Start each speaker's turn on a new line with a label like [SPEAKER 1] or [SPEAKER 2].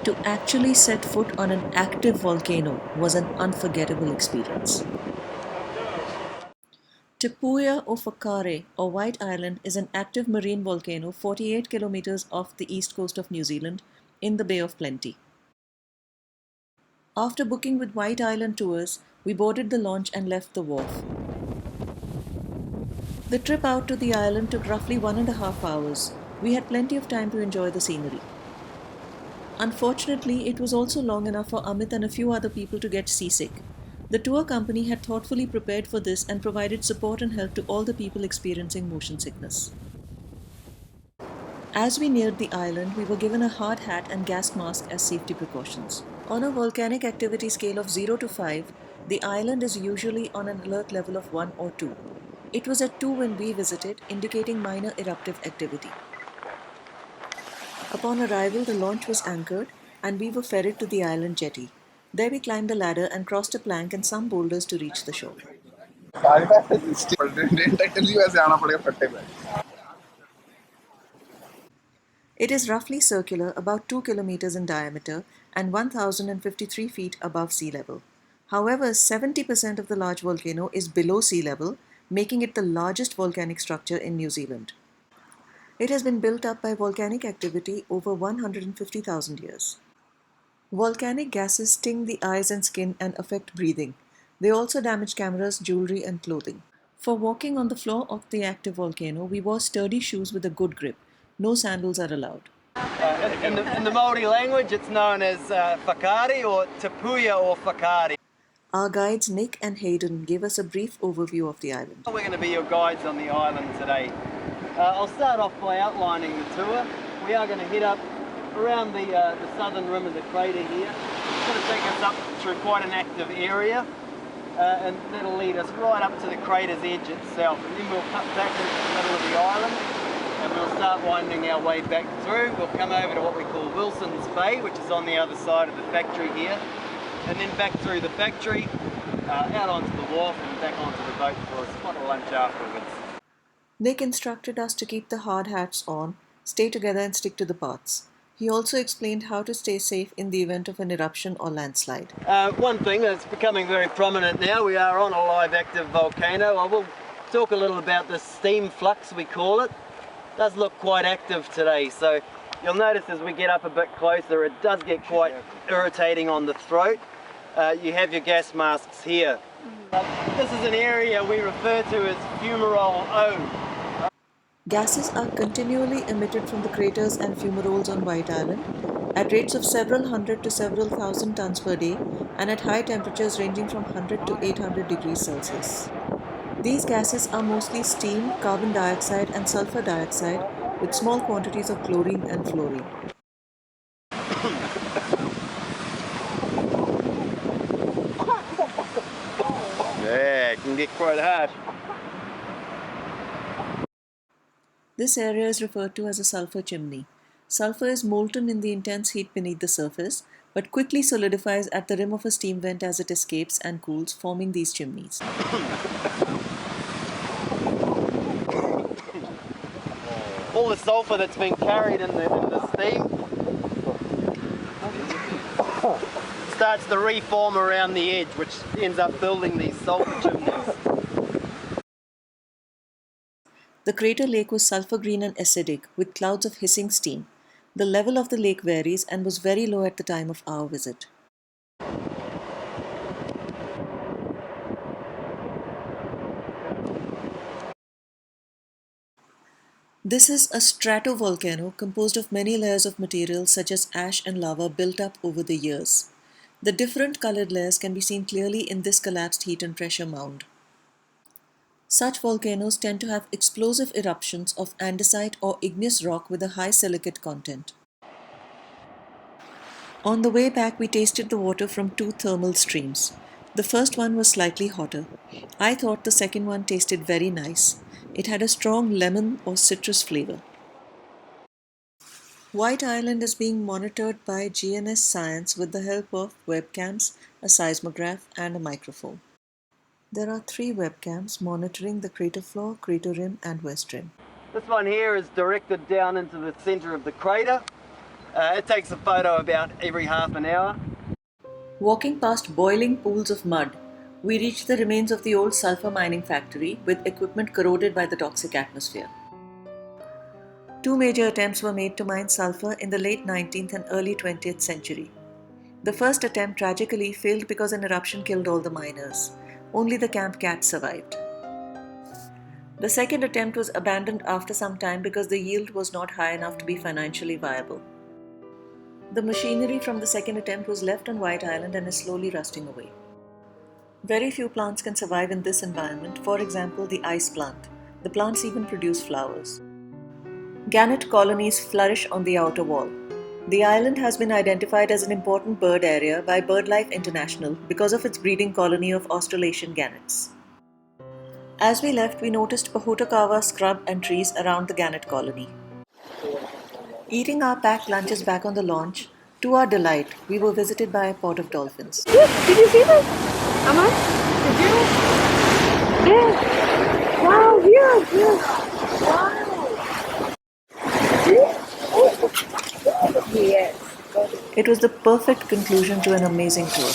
[SPEAKER 1] To actually set foot on an active volcano was an unforgettable experience. Tapuya or Whakaari, or White Island, is an active marine volcano 48 kilometers off the east coast of New Zealand in the Bay of Plenty. After booking with White Island Tours, we boarded the launch and left the wharf. The trip out to the island took roughly 1.5 hours. We had plenty of time to enjoy the scenery. Unfortunately, it was also long enough for Amit and a few other people to get seasick. The tour company had thoughtfully prepared for this and provided support and help to all the people experiencing motion sickness. As we neared the island, we were given a hard hat and gas mask as safety precautions. On a volcanic activity scale of 0 to 5, the island is usually on an alert level of 1 or 2. It was at 2 when we visited, indicating minor eruptive activity. Upon arrival, the launch was anchored and we were ferried to the island jetty. There we climbed a ladder and crossed a plank and some boulders to reach the shore. It is roughly circular, about 2 kilometers in diameter and 1,053 feet above sea level. However, 70% of the large volcano is below sea level, making it the largest volcanic structure in New Zealand. It has been built up by volcanic activity over 150,000 years. Volcanic gases sting the eyes and skin and affect breathing. They also damage cameras, jewelry, and clothing. For walking on the floor of the active volcano, we wore sturdy shoes with a good grip. No sandals are allowed.
[SPEAKER 2] In the Māori language, it's known as Whakaari or Tapuya or Whakaari.
[SPEAKER 1] Our guides Nick and Hayden gave us a brief overview of the island.
[SPEAKER 2] We're going to be your guides on the island today. I'll start off by outlining the tour. We are going to head up around the southern rim of the crater here. It's going to take us up through quite an active area, and that'll lead us right up to the crater's edge itself. And then we'll cut back into the middle of the island, and we'll start winding our way back through. We'll come over to what we call Wilson's Bay, which is on the other side of the factory here, and then back through the factory, out onto the wharf and back onto the boat for a spot of lunch afterwards.
[SPEAKER 1] Nick instructed us to keep the hard hats on, stay together and stick to the paths. He also explained how to stay safe in the event of an eruption or landslide.
[SPEAKER 2] One thing that's becoming very prominent now, we are on a live active volcano. I will talk a little about the steam flux, we call it. It does look quite active today, so you'll notice as we get up a bit closer it does get quite irritating on the throat. You have your gas masks here. This is an area we refer to as Fumarole O.
[SPEAKER 1] Gases are continually emitted from the craters and fumaroles on White Island at rates of several hundred to several thousand tons per day and at high temperatures ranging from 100 to 800 degrees Celsius. These gases are mostly steam, carbon dioxide and sulphur dioxide with small quantities of chlorine and fluorine.
[SPEAKER 2] Yeah, it can get quite harsh.
[SPEAKER 1] This area is referred to as a sulphur chimney. Sulphur is molten in the intense heat beneath the surface, but quickly solidifies at the rim of a steam vent as it escapes and cools, forming these chimneys.
[SPEAKER 2] All the sulphur that's been carried in the steam starts to reform around the edge, which ends up building these sulphur chimneys.
[SPEAKER 1] The crater lake was sulphur green and acidic, with clouds of hissing steam. The level of the lake varies and was very low at the time of our visit. This is a stratovolcano composed of many layers of material such as ash and lava built up over the years. The different colored layers can be seen clearly in this collapsed heat and pressure mound. Such volcanoes tend to have explosive eruptions of andesite or igneous rock with a high silicate content. On the way back, we tasted the water from two thermal streams. The first one was slightly hotter. I thought the second one tasted very nice. It had a strong lemon or citrus flavor. White Island is being monitored by GNS Science with the help of webcams, a seismograph, and a microphone. There are 3 webcams monitoring the crater floor, crater rim, and west rim.
[SPEAKER 2] This one here is directed down into the center of the crater. It takes a photo about every half an hour.
[SPEAKER 1] Walking past boiling pools of mud, we reached the remains of the old sulphur mining factory with equipment corroded by the toxic atmosphere. Two major attempts were made to mine sulphur in the late 19th and early 20th century. The first attempt tragically failed because an eruption killed all the miners. Only the camp cats survived. The second attempt was abandoned after some time because the yield was not high enough to be financially viable. The machinery from the second attempt was left on White Island and is slowly rusting away. Very few plants can survive in this environment, for example the ice plant. The plants even produce flowers. Gannet colonies flourish on the outer wall. The island has been identified as an important bird area by BirdLife International because of its breeding colony of Australasian gannets. As we left, we noticed Pohutakawa scrub and trees around the gannet colony. Eating our packed lunches back on the launch, to our delight, we were visited by a pod of dolphins.
[SPEAKER 3] Did you see this? Amma? Did you? Yes. Wow, yes, yes. Wow. Yes.
[SPEAKER 1] It was the perfect conclusion to an amazing tour.